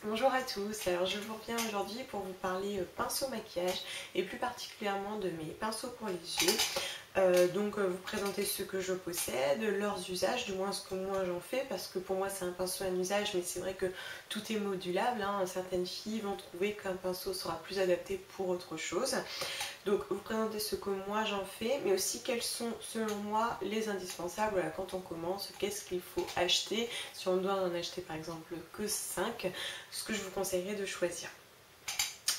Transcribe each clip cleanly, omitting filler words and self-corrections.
Bonjour à tous, alors je vous reviens aujourd'hui pour vous parler pinceau maquillage et plus particulièrement de mes pinceaux pour les yeux. Vous présenter ceux que je possède, leurs usages, du moins ce que moi j'en fais, parce que pour moi c'est un pinceau à un usage, mais c'est vrai que tout est modulable, hein. Certaines filles vont trouver qu'un pinceau sera plus adapté pour autre chose. Donc vous présenter ce que moi j'en fais, mais aussi quels sont selon moi les indispensables. Voilà, quand on commence, qu'est-ce qu'il faut acheter, si on doit en acheter par exemple que 5, ce que je vous conseillerais de choisir.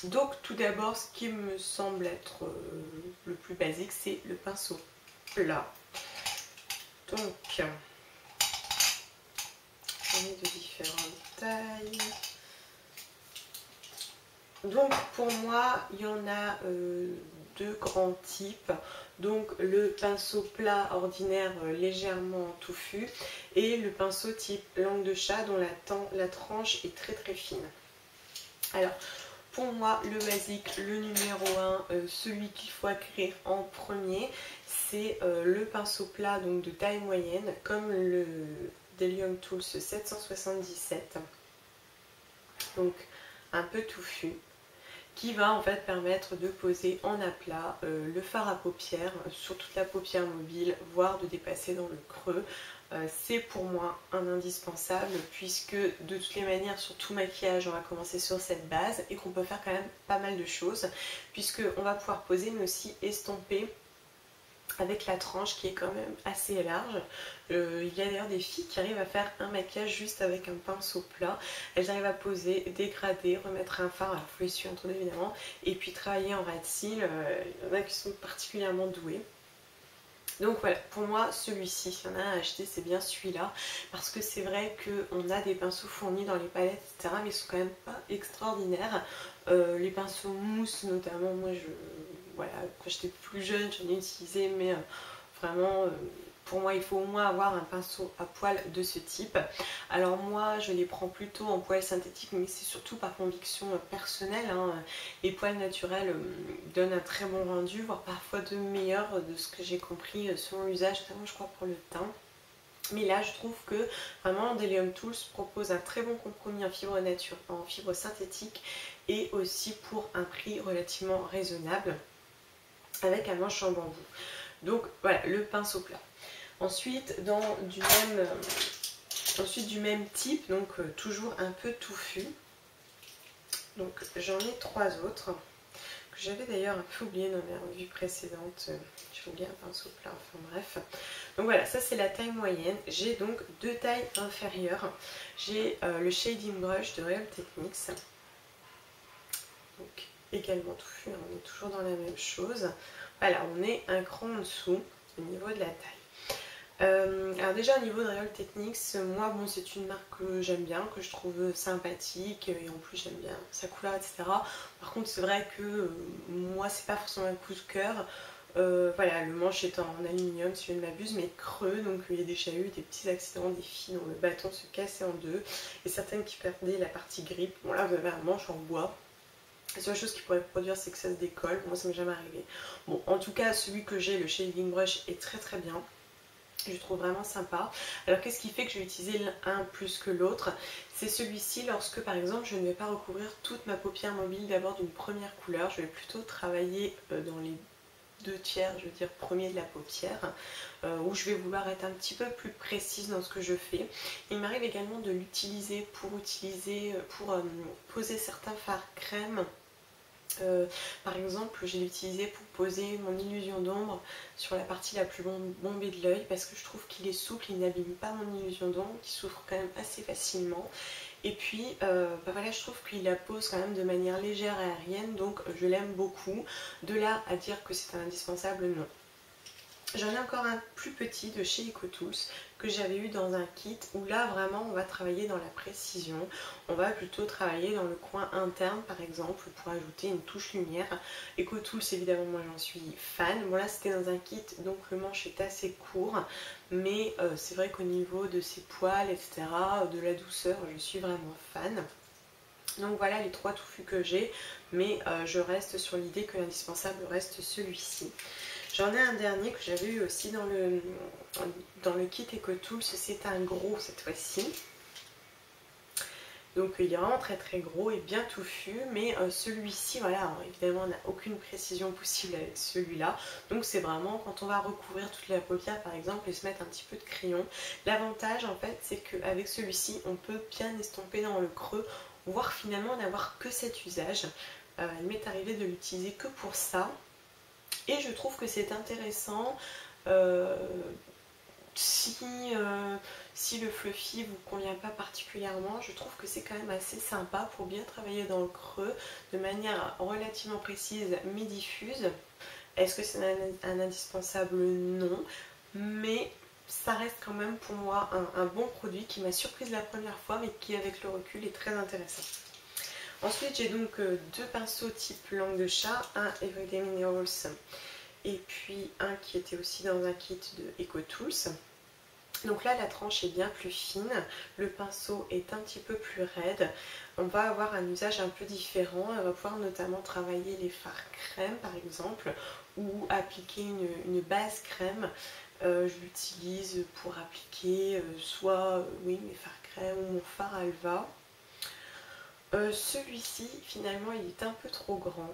Donc tout d'abord, ce qui me semble être le plus basique, c'est le pinceau plat. Donc j'en ai de différentes tailles. Donc pour moi, il y en a deux grands types. Donc le pinceau plat ordinaire légèrement touffu et le pinceau type langue de chat dont la tranche est très fine. Alors pour moi, le basique, le numéro 1, celui qu'il faut acquérir en premier, c'est le pinceau plat donc de taille moyenne, comme le Delium Tools 777. Donc un peu touffu, qui va en fait permettre de poser en aplat le fard à paupières sur toute la paupière mobile, voire de dépasser dans le creux. C'est pour moi un indispensable, puisque de toutes les manières sur tout maquillage on va commencer sur cette base et qu'on peut faire quand même pas mal de choses, puisque on va pouvoir poser mais aussi estomper avec la tranche qui est quand même assez large. Il y a d'ailleurs des filles qui arrivent à faire un maquillage juste avec un pinceau plat. Elles arrivent à poser, dégrader, remettre un fard, alors il faut essuyer entre deux évidemment, et puis travailler en ras de cils. Il y en a qui sont particulièrement doués. Donc voilà, pour moi celui-ci, s'il y en a un à acheter, c'est bien celui-là, parce que c'est vrai qu'on a des pinceaux fournis dans les palettes, etc., mais ils sont quand même pas extraordinaires. Les pinceaux mousse notamment, voilà, quand j'étais plus jeune j'en ai utilisé, mais vraiment pour moi il faut au moins avoir un pinceau à poils de ce type. Alors moi je les prends plutôt en poils synthétiques, mais c'est surtout par conviction personnelle, hein. Les poils naturels donnent un très bon rendu, voire parfois de meilleurs, de ce que j'ai compris selon l'usage, notamment je crois pour le teint. Mais là je trouve que vraiment Delium Tools propose un très bon compromis en fibre nature, en fibre synthétique, et aussi pour un prix relativement raisonnable, avec un manche en bambou. Donc voilà, le pinceau plat. Ensuite, du même type, donc toujours un peu touffu. Donc j'en ai trois autres, que j'avais d'ailleurs un peu oublié dans mes revues précédentes. J'ai oublié un pinceau plat, enfin bref. Donc voilà, ça c'est la taille moyenne. J'ai donc deux tailles inférieures. J'ai le Shading Brush de Real Techniques. Donc également touffu, hein, on est toujours dans la même chose. Voilà, on est un cran en dessous au niveau de la taille. Alors déjà au niveau de Real Techniques, moi bon c'est une marque que j'aime bien, que je trouve sympathique, et en plus j'aime bien sa couleur, etc. Par contre c'est vrai que moi c'est pas forcément un coup de cœur. Voilà, le manche est en aluminium si je ne m'abuse, mais creux, donc il y a déjà eu des petits accidents, des filles dont le bâton se cassait en deux, et certaines qui perdaient la partie grippe. Bon là vous avez un manche en bois. La seule chose qui pourrait produire, c'est que ça se décolle. Moi ça m'est jamais arrivé. Bon, en tout cas celui que j'ai, le Shading Brush, est très bien. Je le trouve vraiment sympa. Alors qu'est-ce qui fait que je vais utiliser l'un plus que l'autre? C'est celui-ci lorsque par exemple je ne vais pas recouvrir toute ma paupière mobile d'abord d'une première couleur. Je vais plutôt travailler dans les deux tiers, je veux dire premier de la paupière, où je vais vouloir être un petit peu plus précise dans ce que je fais. Il m'arrive également de l'utiliser pour poser certains fards crème. Par exemple, je l'ai utilisé pour poser mon illusion d'ombre sur la partie la plus bombée de l'œil, parce que je trouve qu'il est souple, il n'abîme pas mon illusion d'ombre, qui souffre quand même assez facilement. Et puis voilà, je trouve qu'il la pose quand même de manière légère et aérienne, donc je l'aime beaucoup. De là à dire que c'est un indispensable, non. J'en ai encore un plus petit de chez EcoTools que j'avais eu dans un kit, où là vraiment on va travailler dans la précision. On va plutôt travailler dans le coin interne par exemple pour ajouter une touche lumière. EcoTools évidemment moi j'en suis fan. Bon là c'était dans un kit donc le manche est assez court, mais c'est vrai qu'au niveau de ses poils etc, de la douceur, je suis vraiment fan. Donc voilà les trois touffus que j'ai, mais je reste sur l'idée que l'indispensable reste celui-ci. J'en ai un dernier que j'avais eu aussi dans le kit EcoTools, c'est un gros cette fois-ci. Donc il est vraiment très très gros et bien touffu, mais celui-ci, voilà, évidemment on n'a aucune précision possible avec celui-là. Donc c'est vraiment quand on va recouvrir toute la paupière par exemple et se mettre un petit peu de crayon. L'avantage en fait c'est qu'avec celui-ci on peut bien estomper dans le creux, voire finalement n'avoir que cet usage. Il m'est arrivé de l'utiliser que pour ça. Et je trouve que c'est intéressant si le fluffy vous convient pas particulièrement, je trouve que c'est quand même assez sympa pour bien travailler dans le creux de manière relativement précise mais diffuse. Est-ce que c'est un indispensable? Non, mais ça reste quand même pour moi un bon produit qui m'a surprise la première fois mais qui avec le recul est très intéressant. Ensuite j'ai donc deux pinceaux type langue de chat, un Everyday Minerals et puis un qui était aussi dans un kit de EcoTools. Donc là la tranche est bien plus fine, le pinceau est un petit peu plus raide, on va avoir un usage un peu différent, on va pouvoir notamment travailler les fards crème par exemple, ou appliquer une base crème. Je l'utilise pour appliquer soit oui, mes fards crème ou mon fard Alva. Celui-ci finalement il est un peu trop grand.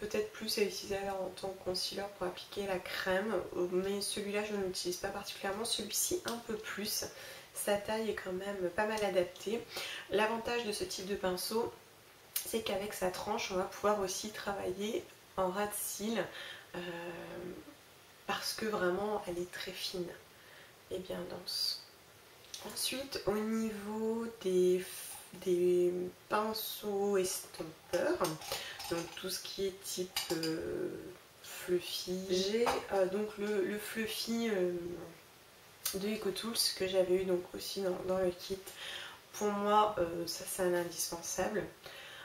Peut-être plus à utiliser alors en tant que concealer pour appliquer la crème, mais celui-là je ne l'utilise pas particulièrement, celui-ci un peu plus. Sa taille est quand même pas mal adaptée. L'avantage de ce type de pinceau, c'est qu'avec sa tranche, on va pouvoir aussi travailler en ras de cils, parce que vraiment elle est très fine et bien dense. Ensuite, au niveau des pinceaux estompeurs, donc tout ce qui est type fluffy, j'ai donc le fluffy de EcoTools que j'avais eu donc aussi dans le kit. Pour moi ça c'est un indispensable.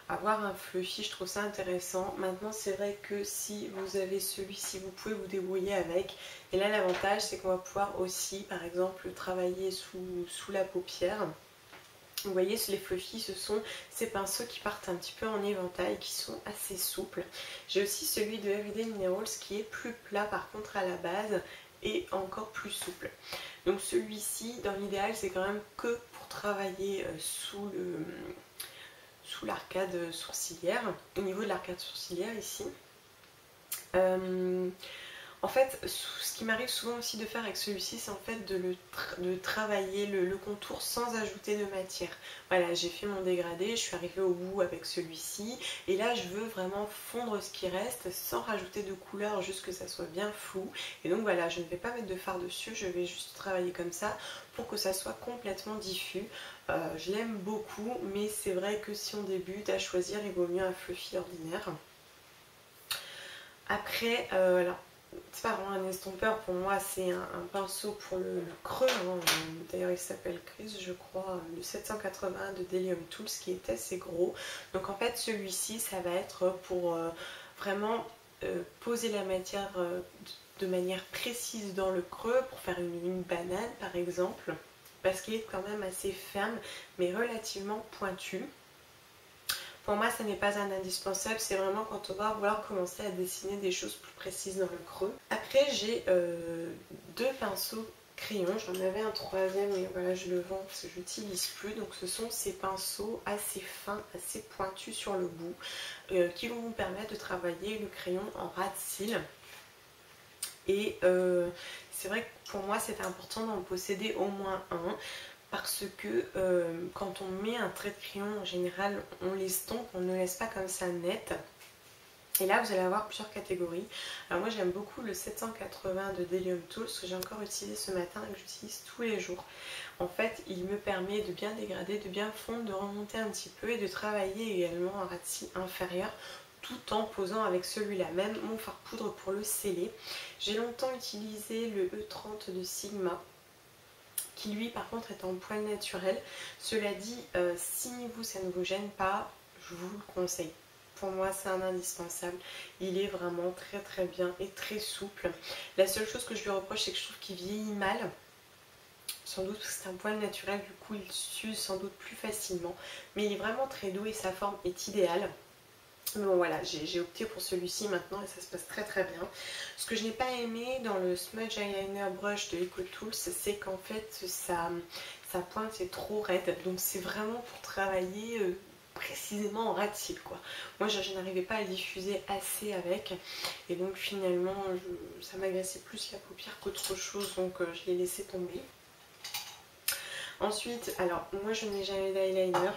Avoir un fluffy, je trouve ça intéressant. Maintenant c'est vrai que si vous avez celui-ci, vous pouvez vous débrouiller avec. Et là l'avantage c'est qu'on va pouvoir aussi par exemple travailler sous la paupière. Vous voyez, les fluffy, ce sont ces pinceaux qui partent un petit peu en éventail, qui sont assez souples. J'ai aussi celui de Everyday Minerals qui est plus plat par contre à la base et encore plus souple. Donc celui-ci, dans l'idéal, c'est quand même que pour travailler sous l'arcade sourcilière, au niveau de l'arcade sourcilière ici. En fait, ce qui m'arrive souvent aussi de faire avec celui-ci, c'est en fait de travailler le contour sans ajouter de matière. Voilà, j'ai fait mon dégradé, je suis arrivée au bout avec celui-ci. Et là, je veux vraiment fondre ce qui reste sans rajouter de couleur, juste que ça soit bien flou. Et donc voilà, je ne vais pas mettre de fard dessus, je vais juste travailler comme ça pour que ça soit complètement diffus. Je l'aime beaucoup, mais c'est vrai que si on débute à choisir, il vaut mieux un fluffy ordinaire. Après, alors, c'est pas vraiment un estompeur, pour moi c'est un pinceau pour le creux, hein. D'ailleurs il s'appelle Chris je crois, le 780 de Delium Tools qui est assez gros. Donc en fait celui-ci ça va être pour vraiment poser la matière de manière précise dans le creux, pour faire une banane par exemple, parce qu'il est quand même assez ferme mais relativement pointu. Pour moi, ça n'est pas un indispensable, c'est vraiment quand on va vouloir commencer à dessiner des choses plus précises dans le creux. Après, j'ai deux pinceaux crayons, j'en avais un troisième, mais voilà, je le vends parce que je n'utilise plus. Donc ce sont ces pinceaux assez fins, assez pointus sur le bout, qui vont vous permettre de travailler le crayon en ras de cils. Et c'est vrai que pour moi, c'est important d'en posséder au moins un. Parce que quand on met un trait de crayon, en général, on l'estompe, on ne laisse pas comme ça net. Et là, vous allez avoir plusieurs catégories. Alors moi, j'aime beaucoup le 780 de Delium Tools, que j'ai encore utilisé ce matin et que j'utilise tous les jours. En fait, il me permet de bien dégrader, de bien fondre, de remonter un petit peu et de travailler également un ras de cils inférieur, tout en posant avec celui-là même mon fard poudre pour le sceller. J'ai longtemps utilisé le E30 de Sigma, qui lui par contre est en poil naturel. Cela dit, si vous ça ne vous gêne pas, je vous le conseille. Pour moi c'est un indispensable, il est vraiment très très bien et très souple. La seule chose que je lui reproche, c'est que je trouve qu'il vieillit mal. Sans doute parce que c'est un poil naturel, du coup il s'use sans doute plus facilement. Mais il est vraiment très doux et sa forme est idéale. Mais bon voilà, j'ai opté pour celui-ci maintenant et ça se passe très très bien. Ce que je n'ai pas aimé dans le Smudge Eyeliner Brush de EcoTools, c'est qu'en fait sa pointe est trop raide. Donc c'est vraiment pour travailler précisément en ras de cils quoi. Moi je n'arrivais pas à le diffuser assez avec et donc finalement ça m'agaçait plus la paupière qu'autre chose, donc je l'ai laissé tomber. Ensuite, alors moi je n'ai jamais d'eyeliner,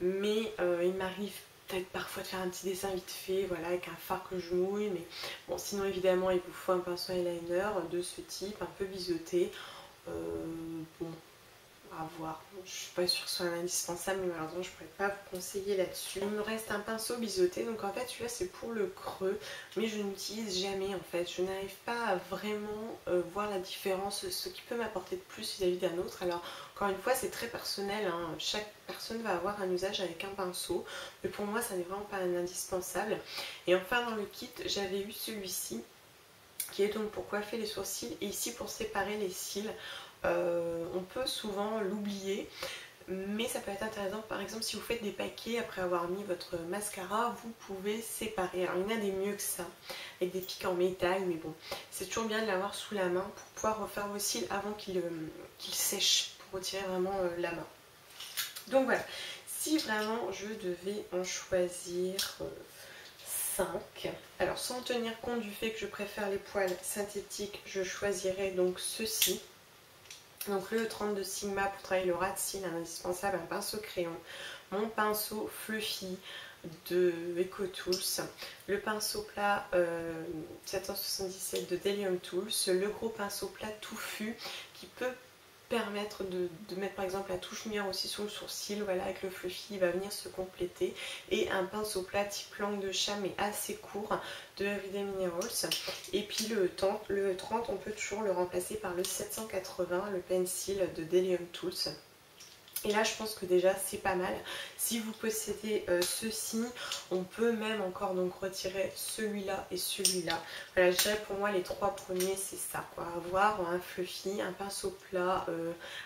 mais il m'arrive peut-être parfois de faire un petit dessin vite fait, voilà, avec un fard que je mouille, mais bon, sinon évidemment il vous faut un pinceau eyeliner de ce type, un peu biseauté. Bon, à voir, je suis pas sûre que ce soit un indispensable, mais malheureusement je pourrais pas vous conseiller là-dessus. Il me reste un pinceau biseauté, donc en fait celui-là c'est pour le creux, mais je n'utilise jamais en fait. Je n'arrive pas à vraiment voir la différence, ce qui peut m'apporter de plus vis-à-vis d'un autre. Alors encore une fois c'est très personnel, hein. Chaque personne va avoir un usage avec un pinceau, mais pour moi ça n'est vraiment pas un indispensable. Et enfin dans le kit j'avais eu celui-ci, qui est donc pour coiffer les sourcils et ici pour séparer les cils. On peut souvent l'oublier, mais ça peut être intéressant. Par exemple si vous faites des paquets après avoir mis votre mascara, vous pouvez séparer. Alors il y en a des mieux que ça, avec des pics en métal, mais bon, c'est toujours bien de l'avoir sous la main pour pouvoir refaire vos cils avant qu'ils sèchent, pour retirer vraiment la main. Donc voilà, si vraiment je devais en choisir 5, alors sans tenir compte du fait que je préfère les poils synthétiques, je choisirais donc ceci. Donc le 32 Sigma pour travailler le ras de cils, un indispensable, un pinceau crayon, mon pinceau Fluffy de EcoTools, le pinceau plat 777 de Delium Tools, le gros pinceau plat touffu qui peut permettre de mettre par exemple la touche lumière aussi sur le sourcil, voilà, avec le Fluffy il va venir se compléter, et un pinceau plat type langue de chat mais assez court de Everyday Minerals. Et puis le 30 on peut toujours le remplacer par le 780, le pencil de Delium Tools. Et là je pense que déjà c'est pas mal. Si vous possédez ceci, on peut même encore donc retirer celui-là et celui-là. Voilà, je dirais pour moi les 3 premiers c'est ça quoi. Avoir un fluffy, un pinceau plat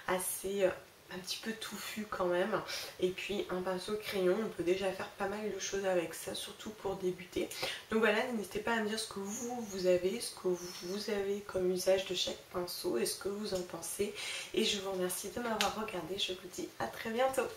assez un petit peu touffu quand même, et puis un pinceau crayon. On peut déjà faire pas mal de choses avec ça, surtout pour débuter. Donc voilà, n'hésitez pas à me dire ce que vous avez, ce que vous avez comme usage de chaque pinceau et ce que vous en pensez. Et je vous remercie de m'avoir regardé. Je vous dis à très bientôt.